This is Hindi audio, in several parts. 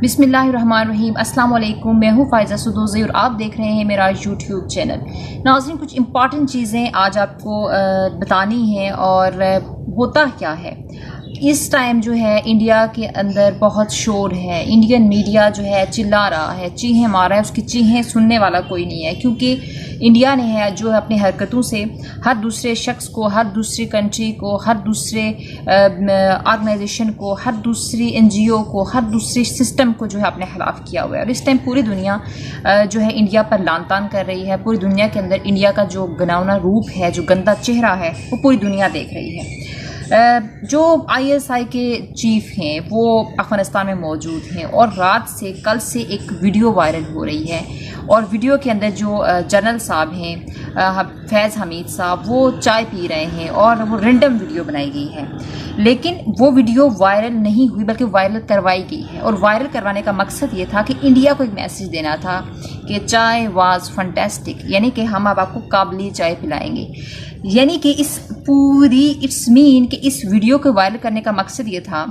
बिस्मिल्लाहिर्रहमानिर्रहीम। अस्सलाम वालेकुम। मैं हूँ फ़ाइज़ा सदोज़ी और आप देख रहे हैं मेरा यूट्यूब चैनल। नाज़रीन, कुछ इम्पॉर्टेंट चीज़ें आज आपको बतानी हैं। और होता क्या है इस टाइम जो है इंडिया के अंदर बहुत शोर है। इंडियन मीडिया जो है चिल्ला रहा है, चीखें मार रहा है, उसकी चीखें सुनने वाला कोई नहीं है। क्योंकि इंडिया ने है जो अपनी हरकतों से हर दूसरे शख्स को, हर दूसरी कंट्री को, हर दूसरे ऑर्गेनाइजेशन को, हर दूसरी NGO को, हर दूसरे सिस्टम को जो है अपने खिलाफ किया हुआ है। और इस टाइम पूरी दुनिया जो है इंडिया पर लान तान कर रही है। पूरी दुनिया के अंदर इंडिया का जो घिनौना रूप है, जो गंदा चेहरा है, वो पूरी दुनिया देख रही है। जो ISI के चीफ हैं वो अफ़गानिस्तान में मौजूद हैं और रात से कल से एक वीडियो वायरल हो रही है। और वीडियो के अंदर जो जनरल साहब हैं फैज़ हमीद साहब, वो चाय पी रहे हैं और वो रेंडम वीडियो बनाई गई है। लेकिन वो वीडियो वायरल नहीं हुई बल्कि वायरल करवाई गई है। और वायरल करवाने का मकसद ये था कि इंडिया को एक मैसेज देना था कि चाय वाज फंटेस्टिक, यानी कि हम अब आपको काबली चाय पिलाएंगे। यानी कि इस पूरी इट्स मीन कि इस वीडियो को वायरल करने का मकसद ये था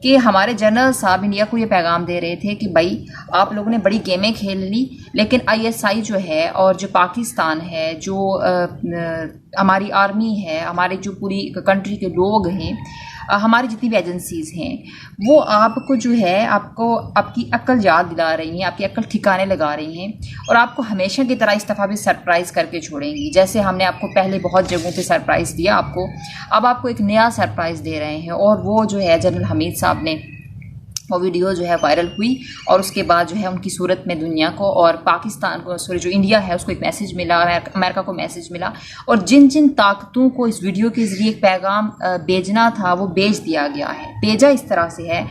कि हमारे जनरल साहब इंडिया को ये पैगाम दे रहे थे कि भाई आप लोगों ने बड़ी गेमें खेल ली, लेकिन ISI जो है और जो पाकिस्तान है, जो हमारी आर्मी है, हमारे जो पूरी कंट्री के लोग हैं, हमारी जितनी भी एजेंसीज़ हैं, वो आपको जो है आपको आपकी अक्ल याद दिला रही हैं, आपकी अक्ल ठिकाने लगा रही हैं और आपको हमेशा की तरह इस दफ़ा भी सरप्राइज़ करके छोड़ेंगी। जैसे हमने आपको पहले बहुत जगहों पे सरप्राइज़ दिया आपको, अब आपको एक नया सरप्राइज़ दे रहे हैं। और वो जो है जनरल हमीद साहब ने वो वीडियो जो है वायरल हुई और उसके बाद जो है उनकी सूरत में दुनिया को और पाकिस्तान को, सॉरी जो इंडिया है, उसको एक मैसेज मिला, अमेरिका को मैसेज मिला। और जिन जिन ताकतों को इस वीडियो के ज़रिए एक पैगाम भेजना था वो भेज दिया गया है। भेजा इस तरह से है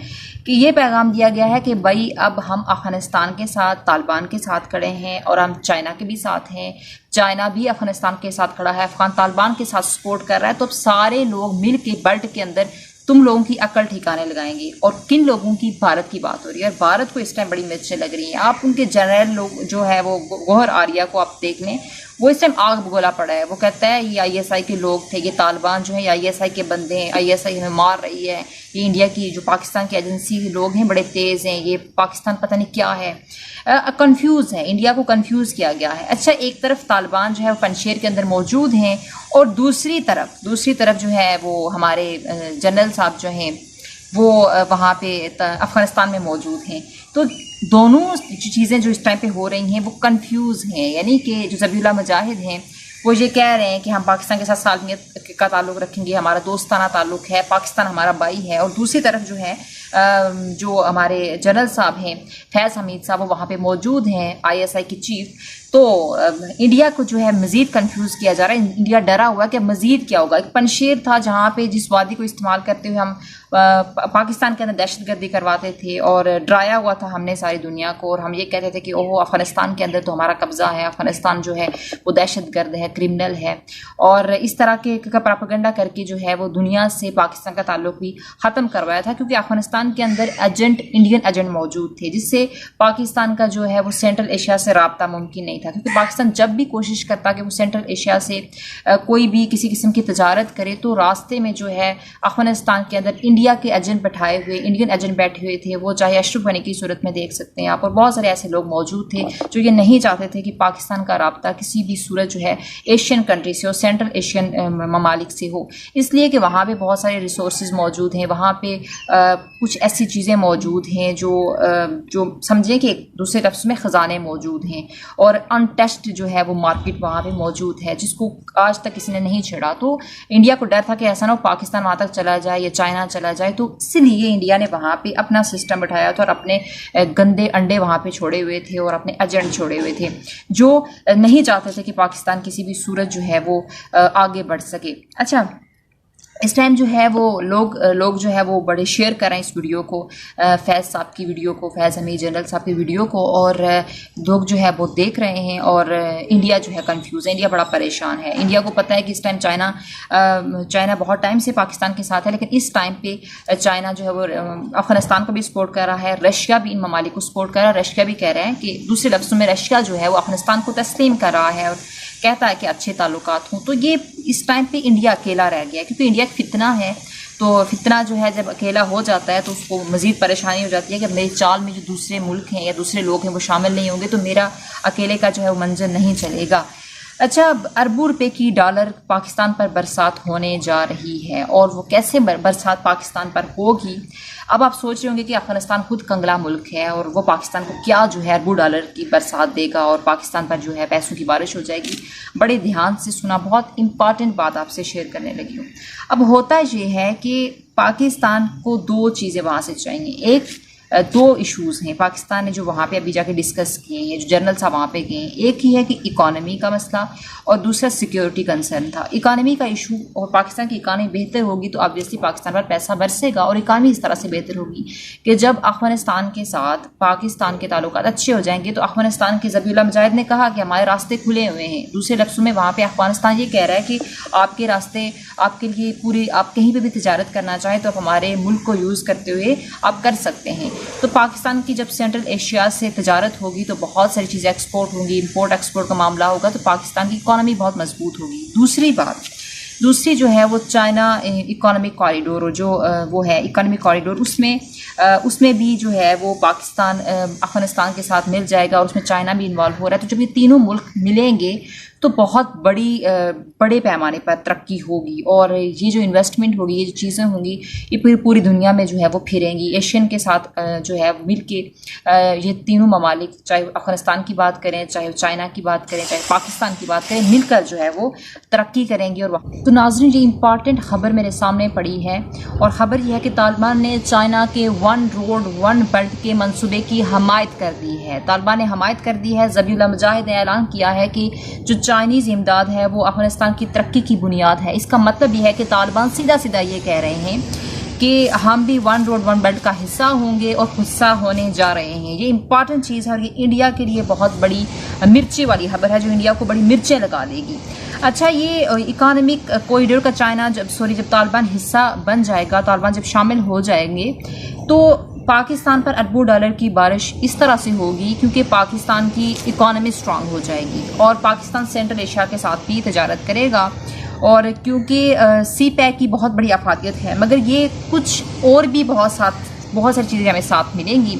कि ये पैगाम दिया गया है कि भाई अब हम अफ़गानिस्तान के साथ, तालिबान के साथ खड़े हैं और हम चाइना के भी साथ हैं। चाइना भी अफ़गानिस्तान के साथ खड़ा है, अफ़गान तालिबान के साथ सपोर्ट कर रहा है। तो अब सारे लोग मिल के बेल्ट के अंदर तुम लोगों की अकल ठिकाने लगाएंगे। और किन लोगों की? भारत की बात हो रही है। और भारत को इस टाइम बड़ी मिर्चें लग रही हैं। आप उनके जनरल लोग जो है वो गौहर आर्या को आप देख लें, वो इस टाइम आग बगोला पड़ा है। वो कहता है ये ISI के लोग थे, ये तालिबान जो है ISI के बंदे हैं, ISI हमें मार रही है, ये इंडिया की जो पाकिस्तान की एजेंसी के लोग हैं बड़े तेज़ हैं, ये पाकिस्तान पता नहीं क्या है। कंफ्यूज है, इंडिया को कंफ्यूज किया गया है। अच्छा, एक तरफ तालिबान जो है वो पंजशेर के अंदर मौजूद हैं और दूसरी तरफ जो है वो हमारे जनरल साहब जो हैं वो वहाँ पे अफ़गानिस्तान में मौजूद हैं। तो दोनों चीज़ें जो इस टाइम पे हो रही हैं वो कंफ्यूज हैं। यानी कि जो ज़बीहुल्लाह मुजाहिद हैं वो ये कह रहे हैं कि हम पाकिस्तान के साथ सालमियत का ताल्लुक़ रखेंगे, हमारा दोस्ताना ताल्लुक़ है, पाकिस्तान हमारा भाई है। और दूसरी तरफ जो है जो हमारे जनरल साहब हैं फैज़ हमीद साहब, वो वहाँ पे मौजूद हैं, ISI के चीफ। तो इंडिया को जो है मज़ीद कंफ्यूज किया जा रहा है। इंडिया डरा हुआ है कि मज़ीद क्या होगा। एक पंजशेर था जहाँ पे जिस वादी को इस्तेमाल करते हुए हम पाकिस्तान के अंदर दहशतगर्दी करवाते थे और डराया हुआ था हमने सारी दुनिया को। और हम ये कहते थे कि ओहो अफ़गानिस्तान के अंदर तो हमारा कब्ज़ा है, अफ़गानिस्तान जो है वो दहशतगर्द है, क्रिमिनल है। और इस तरह के प्रोपेगेंडा करके जो है वो दुनिया से पाकिस्तान का ताल्लुक़ भी ख़त्म करवाया था। क्योंकि अफ़गानिस्तान के अंदर इंडियन एजेंट मौजूद थे, जिससे पाकिस्तान का जो है वो सेंट्रल एशिया से रब्ता मुमकिन नहीं था। क्योंकि पाकिस्तान जब भी कोशिश करता कि वो सेंट्रल एशिया से कोई भी किसी किस्म की तजारत करे तो रास्ते में जो है अफ़गानिस्तान के अंदर इंडिया के एजेंट बैठाए हुए, इंडियन एजेंट बैठे हुए थे। वो चाहे अशरफ गनी की सूरत में देख सकते हैं आप। और बहुत सारे ऐसे लोग मौजूद थे जो ये नहीं चाहते थे कि पाकिस्तान का रब्ता किसी भी सूरत जो है एशियन कंट्री से हो, सेंट्रल एशियन ममालिक से हो। इसलिए कि वहाँ पे बहुत सारे रिसोर्सेज मौजूद हैं, वहाँ पे कुछ ऐसी चीज़ें मौजूद हैं जो समझें कि एक दूसरे लफ्ज़ में ख़जाने मौजूद हैं। और अनटेस्ट जो है वो मार्केट वहाँ पे मौजूद है जिसको आज तक किसी ने नहीं छेड़ा। तो इंडिया को डर था कि ऐसा ना हो पाकिस्तान वहाँ तक चला जाए या चाइना चला जाए। तो इसीलिए इंडिया ने वहाँ पे अपना सिस्टम बैठाया था और अपने गंदे अंडे वहाँ पे छोड़े हुए थे और अपने एजेंट छोड़े हुए थे जो नहीं चाहते थे कि पाकिस्तान किसी भी सूरत जो है वो आगे बढ़ सके। अच्छा, इस टाइम जो है वो लोग जो है वो बड़े शेयर कर रहे हैं इस वीडियो को, फैज़ साहब की वीडियो को, फैज़ हमीद जनरल साहब की वीडियो को। और लोग जो है वो देख रहे हैं और इंडिया जो है कंफ्यूज है, इंडिया बड़ा परेशान है। इंडिया को पता है कि इस टाइम चाइना बहुत टाइम से पाकिस्तान के साथ है, लेकिन इस टाइम पे चाइना जो है वो अफ़गानिस्तान को भी सपोर्ट कर रहा है, रशिया भी इन ममालिक को सपोर्ट कर रहा है। रशिया भी कह रहे हैं कि दूसरे लफ्ज़ों में रशिया जो है वो अफ़गानिस्तान को तस्लीम कर रहा है और कहता है कि अच्छे ताल्लुकात हों। तो ये इस टाइम पे इंडिया अकेला रह गया है क्योंकि इंडिया एक फितना है। तो फितना जो है जब अकेला हो जाता है तो उसको मज़ीद परेशानी हो जाती है कि मेरे चाल में जो दूसरे मुल्क हैं या दूसरे लोग हैं वो शामिल नहीं होंगे तो मेरा अकेले का जो है वो मंजर नहीं चलेगा। अच्छा, अरबों रुपए की डॉलर पाकिस्तान पर बरसात होने जा रही है और वो कैसे बरसात पाकिस्तान पर होगी। अब आप सोच रहे होंगे कि अफगानिस्तान खुद कंगला मुल्क है और वो पाकिस्तान को क्या जो है अरबों डॉलर की बरसात देगा और पाकिस्तान पर जो है पैसों की बारिश हो जाएगी। बड़े ध्यान से सुना, बहुत इंपॉर्टेंट बात आपसे शेयर करने लगी हूँ। अब होता ये है कि पाकिस्तान को दो चीज़ें वहाँ से चाहिए। एक दो इश्यूज़ हैं पाकिस्तान ने जो वहाँ पे अभी जाके डिस्कस किए हैं, जो जनरल साहब वहाँ पे गए हैं। एक ही है कि इकॉनमी का मसला और दूसरा सिक्योरिटी कंसर्न था। इकॉनमी का इशू, और पाकिस्तान की इकॉनमी बेहतर होगी तो ऑब्वियसली पाकिस्तान पर पैसा बरसेगा और इकॉनमी इस तरह से बेहतर होगी कि जब अफगानिस्तान के साथ पाकिस्तान के ताल्लुकात अच्छे हो जाएंगे तो अफगानिस्तान के ज़बीउल्लाह मुजाहिद ने कहा कि हमारे रास्ते खुले हुए हैं। दूसरे लफ्ज़ों में वहाँ पर अफगानिस्तान ये कह रहा है कि आपके रास्ते आपके लिए पूरी, आप कहीं पर भी तिजारत करना चाहें तो आप हमारे मुल्क को यूज़ करते हुए आप कर सकते हैं। तो पाकिस्तान की जब सेंट्रल एशिया से तजारत होगी तो बहुत सारी चीज़ें एक्सपोर्ट होंगी, इंपोर्ट एक्सपोर्ट का मामला होगा तो पाकिस्तान की इकॉनमी बहुत मजबूत होगी। दूसरी जो है वो चाइना इकोनॉमिक कॉरिडोर, और जो वो है इकोनॉमिक कॉरिडोर, उसमें भी जो है वो पाकिस्तान अफगानिस्तान के साथ मिल जाएगा और उसमें चाइना भी इन्वॉल्व हो रहा है। तो जब ये तीनों मुल्क मिलेंगे तो बहुत बड़े पैमाने पर तरक्की होगी और ये जो इन्वेस्टमेंट होगी, ये जो चीज़ें होंगी, ये पूरी दुनिया में जो है वो फिरेंगी। एशियन के साथ जो है मिल के ये तीनों ममालिक, चाहे अफगानिस्तान की बात करें, चाहे चाइना की बात करें, चाहे पाकिस्तान की बात करें, मिलकर जो है वो तरक्की करेंगी। और तो नाज़रीन, ये इंपॉर्टेंट ख़बर मेरे सामने पड़ी है और ख़बर यह है कि तालिबान ने चाइना के वन रोड वन बेल्ट के मंसूबे की हमायत कर दी है। तालिबान ने हमायत कर दी है। ज़बीउल्लाह मुजाहिद ने ऐलान किया है कि जो चाइनीज़ इमदाद है वो अफगानिस्तान की तरक्की की बुनियाद है। इसका मतलब यह है कि तालिबान सीधा सीधा ये कह रहे हैं कि हम भी वन रोड वन बेल्ट का हिस्सा होंगे और हिस्सा होने जा रहे हैं। ये इंपॉर्टेंट चीज़ है और ये इंडिया के लिए बहुत बड़ी मिर्ची वाली खबर है जो इंडिया को बड़ी मिर्चें लगा देगी। अच्छा, ये इकोनॉमिक कॉरिडोर का चाइना जब तालिबान हिस्सा बन जाएगा, तालिबान जब शामिल हो जाएंगे तो पाकिस्तान पर अरबों डॉलर की बारिश इस तरह से होगी क्योंकि पाकिस्तान की इकोनॉमी स्ट्रांग हो जाएगी और पाकिस्तान सेंट्रल एशिया के साथ भी तजारत करेगा। और क्योंकि सी पैक की बहुत बड़ी अफादियत है, मगर ये कुछ और भी बहुत सारी चीज़ें हमें साथ मिलेंगी।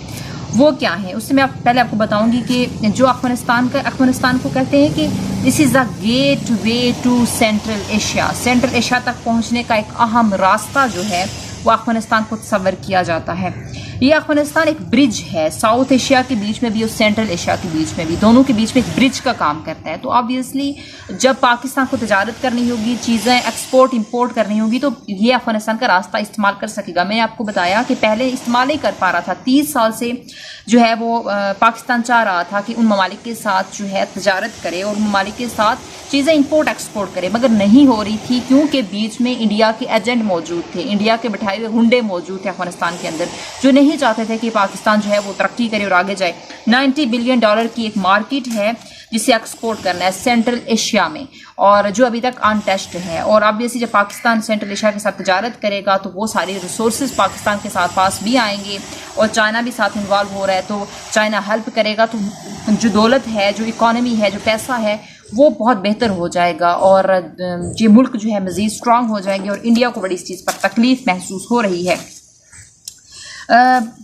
वो क्या है उससे मैं पहले आपको बताऊंगी कि जो अफगानिस्तान को कहते हैं कि this is the gateway to central Asia. Central Asia तक पहुंचने का एक अहम रास्ता जो है वो अफगानिस्तान को तस्वर किया जाता है। ये अफगानिस्तान एक ब्रिज है, साउथ एशिया के बीच में भी और सेंट्रल एशिया के बीच में भी, दोनों के बीच में एक ब्रिज का काम करता है। तो ऑब्वियसली जब पाकिस्तान को तजारत करनी होगी, चीज़ें एक्सपोर्ट इंपोर्ट करनी होगी तो ये अफगानिस्तान का रास्ता इस्तेमाल कर सकेगा। मैंने आपको बताया कि पहले इस्तेमाल नहीं कर पा रहा था, 30 साल से जो है वो पाकिस्तान चाह रहा था कि उन ममालिक के साथ जो है तजारत करे और उन ममालिक के साथ चीज़ें इंपोर्ट एक्सपोर्ट करे, मगर नहीं हो रही थी क्योंकि बीच में इंडिया के एजेंट मौजूद थे, इंडिया के बैठाए हुए गुंडे मौजूद थे अफगानिस्तान के अंदर जो नहीं चाहते थे कि पाकिस्तान जो है वो तरक्की करे और आगे जाए। $90 बिलियन की एक मार्केट है जिसे एक्सपोर्ट करना है सेंट्रल एशिया में और जो अभी तक अनटच्ड है। और ऑब्वियसली जब पाकिस्तान सेंट्रल एशिया के साथ तजारत करेगा तो वो सारी रिसोर्सेज पाकिस्तान के साथ पास भी आएंगे और चाइना भी साथ इन्वॉल्व हो रहा है तो चाइना हेल्प करेगा। तो जो दौलत है, जो इकॉनमी है, जो पैसा है वो बहुत बेहतर हो जाएगा और ये मुल्क जो है मज़ीद स्ट्रांग हो जाएंगे। और इंडिया को बड़ी इस चीज़ पर तकलीफ महसूस हो रही है।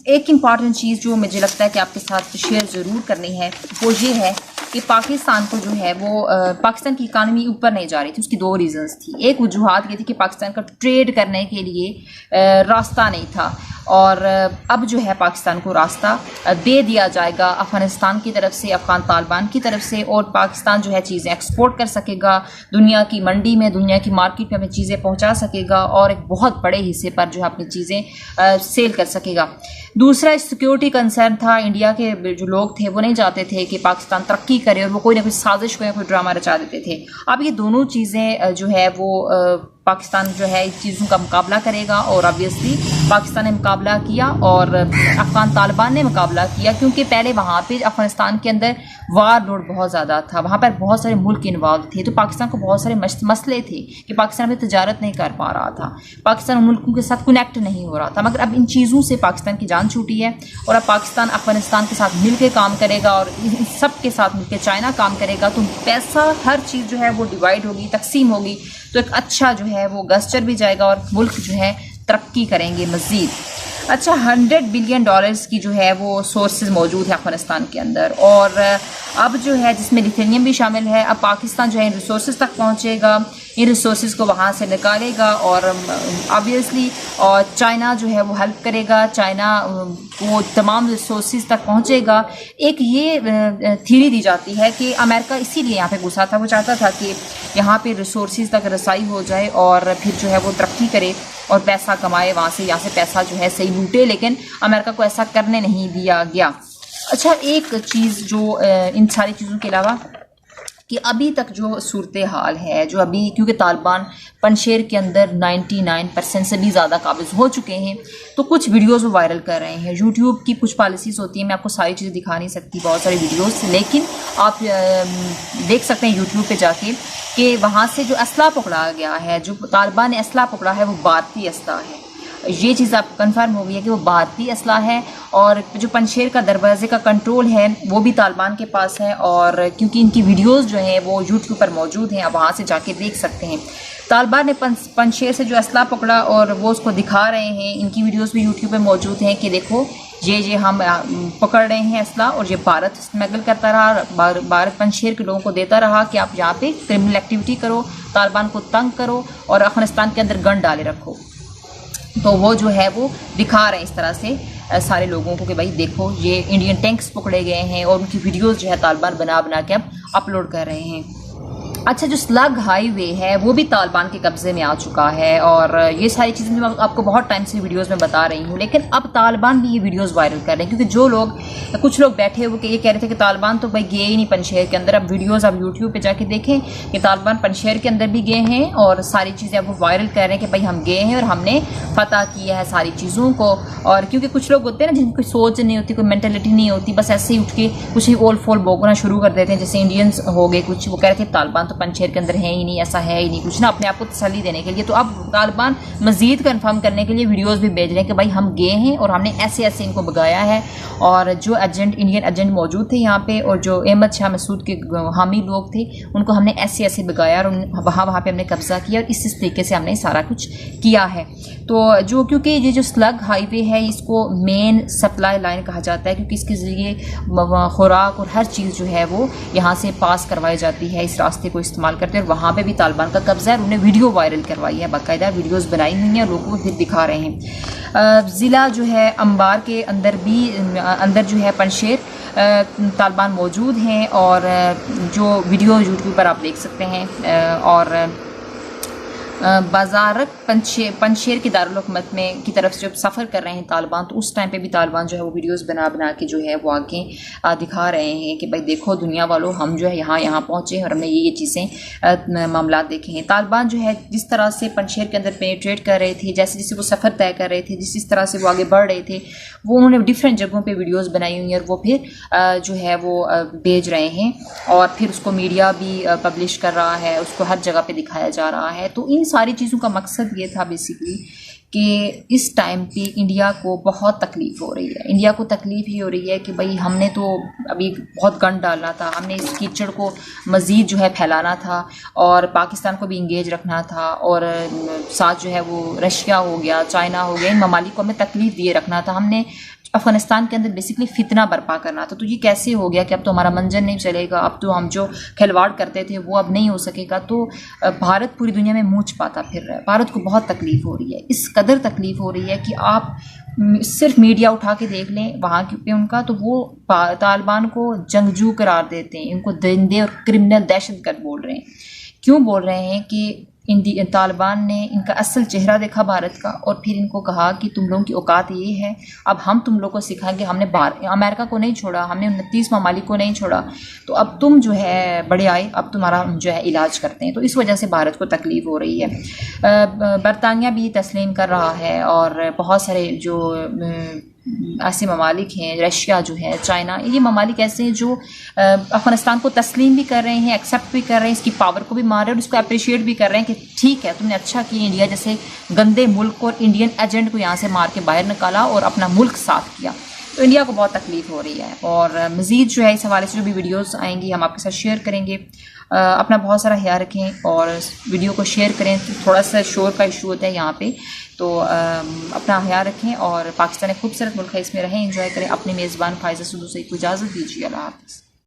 एक इम्पॉर्टेंट चीज़ जो मुझे लगता है कि आपके साथ शेयर ज़रूर करनी है वो ये है कि पाकिस्तान को जो है वो पाकिस्तान की इकानमी ऊपर नहीं जा रही थी। उसकी दो रीज़न्स थी। एक वजूहात ये थी कि पाकिस्तान का ट्रेड करने के लिए रास्ता नहीं था और अब जो है पाकिस्तान को रास्ता दे दिया जाएगा अफ़गानिस्तान की तरफ से, अफ़गान तालिबान की तरफ से, और पाकिस्तान जो है चीज़ें एक्सपोर्ट कर सकेगा, दुनिया की मंडी में, दुनिया की मार्केट में अपनी चीज़ें पहुंचा सकेगा और एक बहुत बड़े हिस्से पर जो है अपनी चीज़ें सेल कर सकेगा। दूसरा सिक्योरिटी कंसर्न था। इंडिया के जो लोग थे वो नहीं चाहते थे कि पाकिस्तान तरक्की करे और वो कोई ना कोई साजिश, कोई ना कोई ड्रामा रचा देते थे। अब ये दोनों चीज़ें जो है वो पाकिस्तान जो है इस चीज़ों का मुकाबला करेगा और ऑब्वियसली पाकिस्तान ने मुकाबला किया और अफ़गान तालिबान ने मुकाबला किया क्योंकि पहले वहाँ पे अफ़गानिस्तान के अंदर वार लोड बहुत ज़्यादा था, वहाँ पर बहुत सारे मुल्क इन्वॉल्व थे तो पाकिस्तान को बहुत सारे मसले थे कि पाकिस्तान में तजारत नहीं कर पा रहा था, पाकिस्तान उन मुल्कों के साथ कनेक्ट नहीं हो रहा था। मगर अब इन चीज़ों से पाकिस्तान की जान छूटी है और अब पाकिस्तान अफ़गानिस्तान के साथ मिल के काम करेगा और इन सब के साथ मिल के चाइना काम करेगा तो पैसा हर चीज़ जो है वो डिवाइड होगी, तकसीम होगी तो एक अच्छा जो है वो गस्चर भी जाएगा और मुल्क जो है तरक्की करेंगे मज़ीद। अच्छा, $100 बिलियन की जो है वो सोर्सेज मौजूद है अफ़गानिस्तान के अंदर, और अब जो है जिसमें लिथेनियम भी शामिल है। अब पाकिस्तान जो है इन रिसोर्सेज तक पहुँचेगा, इन रिसोर्सेज को वहाँ से निकालेगा, और ऑब्वियसली और चाइना जो है वो हेल्प करेगा, चाइना वो तमाम रिसोर्सेज तक पहुँचेगा। एक ये थ्योरी दी जाती है कि अमेरिका इसीलिए यहाँ पे घुसा था, वो चाहता था कि यहाँ पे रिसोर्सेज तक रसाई हो जाए और फिर जो है वो तरक्की करे और पैसा कमाए वहाँ से, यहाँ से पैसा जो है सही लूटे, लेकिन अमेरिका को ऐसा करने नहीं दिया गया। अच्छा, एक चीज़ जो इन सारी चीज़ों के अलावा कि अभी तक जो सूरत हाल है, जो अभी क्योंकि तालिबान पंशेर के अंदर 99% से भी ज़्यादा काबिज़ हो चुके हैं, तो कुछ वीडियोज़ वो वायरल कर रहे हैं। यूट्यूब की कुछ पॉलिसीज़ होती हैं, मैं आपको सारी चीज़ें दिखा नहीं सकती, बहुत सारी वीडियोज़, लेकिन आप देख सकते हैं यूट्यूब पे जाके कि वहाँ से जो असला पकड़ा गया है, जो तालिबान ने असला पकड़ा है, वो भारतीय असला है। ये चीज़ आप कंफर्म हो गई है कि वो भारतीय असला है, और जो पंशेर का दरवाजे का कंट्रोल है वो भी तालिबान के पास है। और क्योंकि इनकी वीडियोस जो हैं वो यूट्यूब पर मौजूद हैं, आप वहाँ से जाके देख सकते हैं। तालिबान ने पंशेर से जो असला पकड़ा और वो उसको दिखा रहे हैं, इनकी वीडियोस भी यूट्यूब पे मौजूद हैं कि देखो ये हम पकड़ रहे हैं असला, और ये भारत स्मगल करता रहा, भारत पंशेर के लोगों को देता रहा कि आप यहाँ पे क्रिमिनल एक्टिविटी करो, तालिबान को तंग करो और अफगानिस्तान के अंदर गन डाले रखो। तो वो जो है वो दिखा रहे हैं इस तरह से सारे लोगों को कि भाई देखो ये इंडियन टैंक्स पकड़े गए हैं, और उनकी वीडियोस जो है तालिबान बना बना के अब अपलोड कर रहे हैं। अच्छा, जो स्लग हाईवे है वो भी तालिबान के कब्ज़े में आ चुका है, और ये सारी चीज़ें मैं आपको बहुत टाइम से वीडियोस में बता रही हूँ, लेकिन अब तालिबान भी ये वीडियोस वायरल कर रहे हैं, क्योंकि जो लोग कुछ लोग बैठे हुए ये कह रहे थे कि तालिबान तो भाई गए ही नहीं पंशेर के अंदर। अब वीडियोस आप यूट्यूब पे जाके देखें कि तालिबान पंशेर के अंदर भी गए हैं, और सारी चीज़ें अब वो वायरल कर रहे हैं कि भाई हम गए हैं और हमने फतह किया है सारी चीज़ों को। और क्योंकि कुछ लोग होते हैं ना जिनकी कोई सोच नहीं होती, कोई मेंटेलिटी नहीं होती, बस ऐसे ही उठ के कुछ ही ओल फोल बोगना शुरू कर देते हैं, जैसे इंडियंस हो गए कुछ, वो कह रहे थे तालिबान तो पंशेर के अंदर है ही नहीं, ऐसा है ही नहीं कुछ ना, अपने आप को तसल्ली देने के लिए। तो अब तालिबान मजीद कंफर्म करने के लिए वीडियोस भी भेज रहे हैं कि भाई हम गए हैं और हमने ऐसे ऐसे इनको भगाया है, और जो एजेंट इंडियन एजेंट मौजूद थे यहाँ पे और जो अहमद शाह मसूद के हामी लोग थे उनको हमने ऐसे ऐसे भगाया और वहाँ पे हमने कब्जा किया, और इस तरीके से हमने सारा कुछ किया है। तो जो क्योंकि ये जो स्लग हाईवे है इसको मेन सप्लाई लाइन कहा जाता है, क्योंकि इसके ज़रिए खुराक और हर चीज़ जो है वो यहाँ से पास करवाई जाती है, इस रास्ते को इस्तेमाल करते हैं। और वहाँ पे भी तालिबान का कब्जा है, उन्हें वीडियो वायरल करवाई है, बाकायदा वीडियोस बनाई हुई हैं और लोगों को फिर दिखा रहे हैं। ज़िला जो है अंबार के अंदर भी अंदर जो है पंशेर तालिबान मौजूद हैं, और जो वीडियो यूट्यूब पर आप देख सकते हैं। और बाजारक पंशेर की दारुल हुकूमत में की तरफ से जब सफ़र कर रहे हैं तालिबान, तो उस टाइम पे भी तालिबान जो है वो वीडियोस बना बना के जो है वो आगे दिखा रहे हैं कि भाई देखो दुनिया वालों, हम जो है यहाँ पहुँचे हैं और हमने ये चीज़ें मामला देखे हैं। तालिबान जो है जिस तरह से पंशेर के अंदर पेनिट्रेट कर रहे थे, जैसे जैसे वो सफ़र तय कर रहे थे, जिस तरह से वो आगे बढ़ रहे थे, वो उन्होंने डिफरेंट जगहों पर वीडियोज़ बनाई हुई हैं और वो फिर जो है वो भेज रहे हैं, और फिर उसको मीडिया भी पब्लिश कर रहा है, उसको हर जगह पर दिखाया जा रहा है। तो इन सारी चीज़ों का मकसद ये था बेसिकली कि इस टाइम पे इंडिया को बहुत तकलीफ़ हो रही है। इंडिया को तकलीफ़ ये हो रही है कि भाई हमने तो अभी बहुत गन डालना था, हमने इस कीचड़ को मज़ीद जो है फैलाना था और पाकिस्तान को भी इंगेज रखना था, और साथ जो है वो रशिया हो गया, चाइना हो गया, इन ममालिक को हमें तकलीफ़ दिए रखना था, हमने अफ़गानिस्तान के अंदर बेसिकली फितना बर्पा करना था। तो ये कैसे हो गया कि अब तो हमारा मंजर नहीं चलेगा, अब तो हम जो खिलवाड़ करते थे वो अब नहीं हो सकेगा। तो भारत पूरी दुनिया में मुँह छिपाता फिर रहा है। भारत को बहुत तकलीफ़ हो रही है, इस कदर तकलीफ़ हो रही है कि आप सिर्फ मीडिया उठा के देख लें वहाँ पे उनका, तो वो तालिबान को जंगजू करार देते हैं, इनको दरिंदे और क्रिमिनल दहशतगर्द बोल रहे हैं। क्यों बोल रहे हैं कि तालिबान ने इनका असल चेहरा देखा भारत का, और फिर इनको कहा कि तुम लोगों की औकात ये है, अब हम तुम लोगों को सिखाएंगे। हमने अमेरिका को नहीं छोड़ा, हमने 29 ममालिक को नहीं छोड़ा, तो अब तुम जो है बड़े आए, अब तुम्हारा जो है इलाज करते हैं। तो इस वजह से भारत को तकलीफ़ हो रही है। बरतानिया भी तस्लीम कर रहा है, और बहुत सारे जो ऐसे ममालिक हैं, रशिया जो है, चाइना, ये ममालिक ऐसे हैं जो अफ़गानिस्तान को तस्लीम भी कर रहे हैं, एक्सेप्ट भी कर रहे हैं, इसकी पावर को भी मान रहे हैं और इसको अप्रिशिएट भी कर रहे हैं कि ठीक है तुमने अच्छा किया, इंडिया जैसे गंदे मुल्क और इंडियन एजेंट को यहाँ से मार के बाहर निकाला और अपना मुल्क साफ किया। तो इंडिया को बहुत तकलीफ हो रही है। और मज़ीद जो है इस हवाले से जो भी वीडियोस आएंगी हम आपके साथ शेयर करेंगे। अपना बहुत सारा ख्याल रखें और वीडियो को शेयर करें। तो थोड़ा सा शोर का इशू होता है यहाँ पे, तो अपना ख्याल रखें। और पाकिस्तान एक खूबसूरत मुल्क है, इसमें रहें, एंजॉय करें। अपने मेज़बान फायज़ा सुदू से को इजाज़त दीजिए। अल्लाह हाफ़िज़।